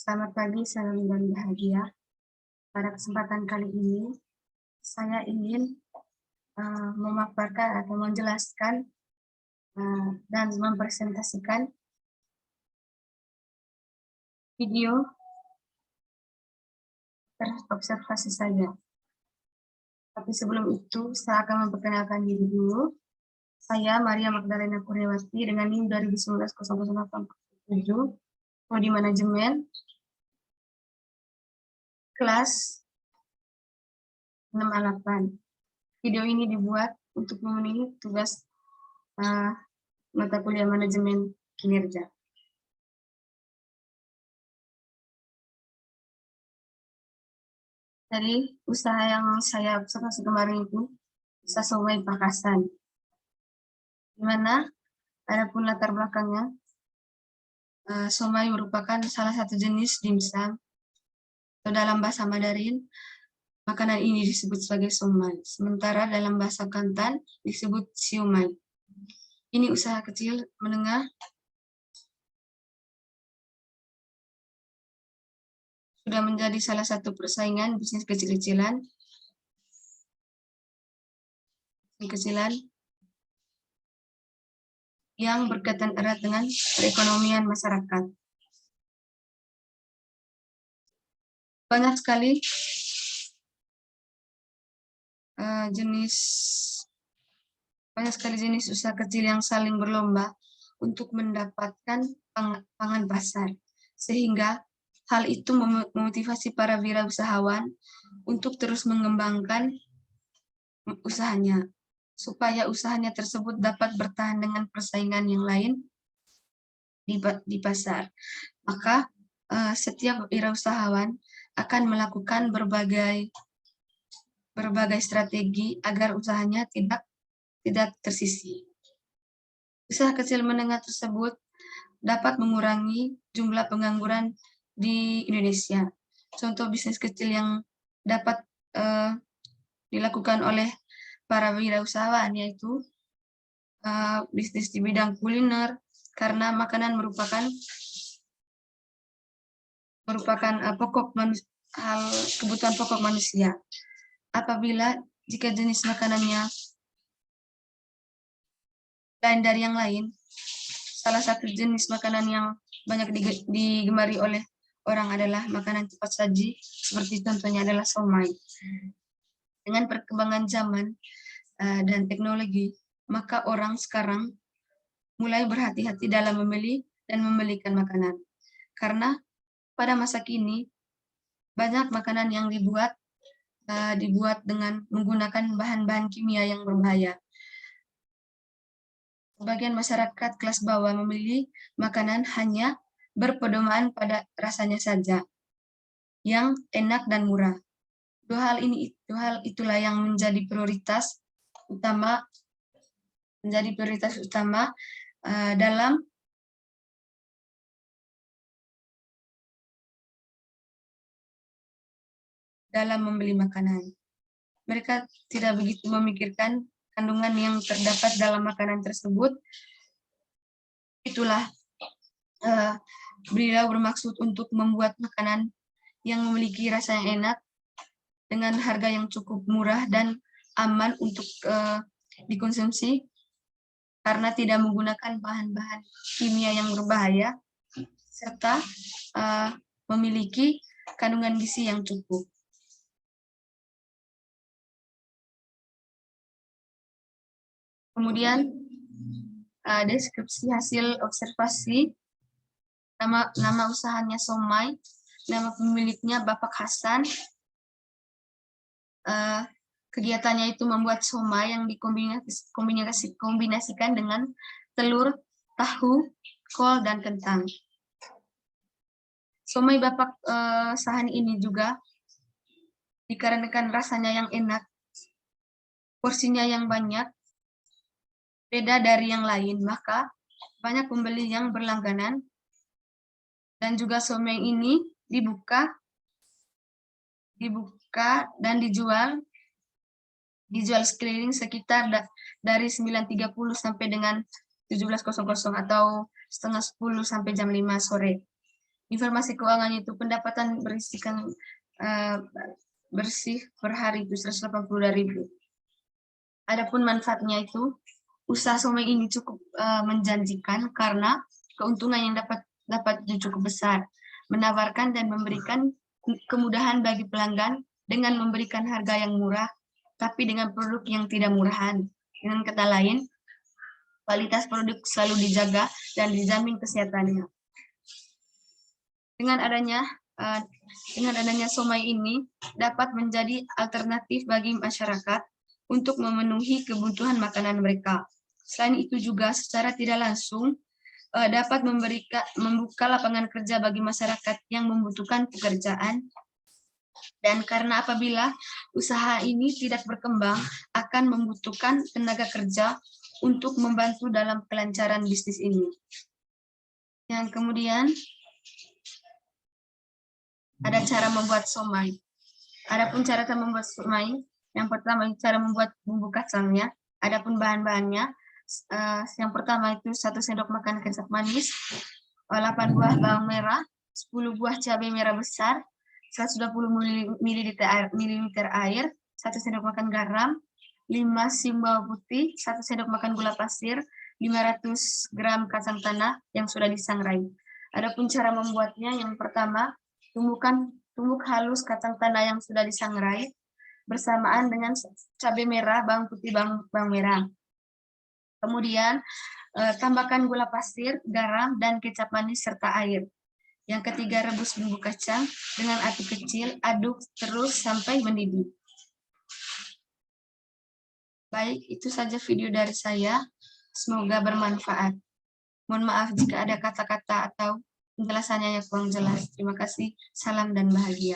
Selamat pagi, salam dan bahagia. Pada kesempatan kali ini, saya ingin memaparkan atau menjelaskan dan mempresentasikan video terobservasi saja. Tapi sebelum itu, saya akan memperkenalkan diri dulu. Saya Maria Magdalena Kurniawati dengan NIM 2019-0087, Prodi Manajemen, kelas 6A8. Video ini dibuat untuk memenuhi tugas mata kuliah manajemen kinerja. Dari usaha yang saya observasi kemarin itu, usaha somai Pakasan, di mana adapun latar belakangnya, somai merupakan salah satu jenis dimsum, atau dalam bahasa Mandarin, makanan ini disebut sebagai somai, sementara dalam bahasa Kantan disebut siomay. Ini usaha kecil menengah sudah menjadi salah satu persaingan bisnis kecil-kecilan yang berkaitan erat dengan perekonomian masyarakat. Banyak sekali jenis usaha kecil yang saling berlomba untuk mendapatkan pangan pasar, sehingga hal itu memotivasi para wirausahawan untuk terus mengembangkan usahanya, supaya usahanya tersebut dapat bertahan dengan persaingan yang lain di pasar. Maka setiap wirausahawan akan melakukan berbagai strategi agar usahanya tidak tersisih. Usaha kecil menengah tersebut dapat mengurangi jumlah pengangguran di Indonesia. Contoh bisnis kecil yang dapat dilakukan oleh para wirausahawan yaitu bisnis di bidang kuliner, karena makanan merupakan kebutuhan pokok manusia. Apabila jika jenis makanannya lain dari yang lain, salah satu jenis makanan yang banyak digemari oleh orang adalah makanan cepat saji, seperti contohnya adalah somai. Dengan perkembangan zaman dan teknologi, maka orang sekarang mulai berhati-hati dalam memilih dan membelikan makanan. Karena pada masa kini, banyak makanan yang dibuat dengan menggunakan bahan-bahan kimia yang berbahaya. Sebagian masyarakat kelas bawah memilih makanan hanya berpedoman pada rasanya saja, yang enak dan murah. Dua hal itulah yang menjadi prioritas utama dalam membeli makanan. Mereka tidak begitu memikirkan kandungan yang terdapat dalam makanan tersebut. Itulah beliau bermaksud untuk membuat makanan yang memiliki rasa yang enak dengan harga yang cukup murah dan aman untuk dikonsumsi, karena tidak menggunakan bahan-bahan kimia yang berbahaya, serta memiliki kandungan gizi yang cukup. Kemudian deskripsi hasil observasi. Nama usahanya somai, nama pemiliknya Bapak Hasan. Kegiatannya itu membuat somai yang dikombinasikan dengan telur, tahu, kol, dan kentang. Somai Bapak Sahan ini juga dikarenakan rasanya yang enak, porsinya yang banyak, beda dari yang lain, maka banyak pembeli yang berlangganan. Dan juga somai ini dibuka dan dijual sekeliling sekitar dari 9.30 sampai dengan 17.00 atau setengah 10 sampai jam 5 sore. informasi keuangan itu pendapatan berisikan bersih per hari itu 182.000. Adapun manfaatnya itu, usaha somai ini cukup menjanjikan karena keuntungan yang dapat cukup besar, menawarkan dan memberikan kemudahan bagi pelanggan dengan memberikan harga yang murah, tapi dengan produk yang tidak murahan. Dengan kata lain, kualitas produk selalu dijaga dan dijamin kesehatannya. Dengan adanya somai ini dapat menjadi alternatif bagi masyarakat untuk memenuhi kebutuhan makanan mereka. Selain itu juga secara tidak langsung dapat membuka lapangan kerja bagi masyarakat yang membutuhkan pekerjaan. Dan karena apabila usaha ini tidak berkembang, akan membutuhkan tenaga kerja untuk membantu dalam kelancaran bisnis ini. Yang kemudian, ada cara membuat somai. Adapun cara membuat somai, yang pertama cara membuat bumbu kacangnya. Adapun bahan-bahannya, yang pertama itu 1 sendok makan kecap manis, 8 buah bawang merah, 10 buah cabai merah besar, 120 ml air, 1 sendok makan garam, 5 sim bawang putih, 1 sendok makan gula pasir, 500 gram kacang tanah yang sudah disangrai. Adapun cara membuatnya, yang pertama, tumbuk halus kacang tanah yang sudah disangrai bersamaan dengan cabai merah, bawang putih, bawang merah. Kemudian tambahkan gula pasir, garam, dan kecap manis serta air. Yang ketiga, rebus bumbu kacang dengan api kecil, aduk terus sampai mendidih. Baik, itu saja video dari saya. Semoga bermanfaat. Mohon maaf jika ada kata-kata atau penjelasannya yang kurang jelas. Terima kasih. Salam dan bahagia.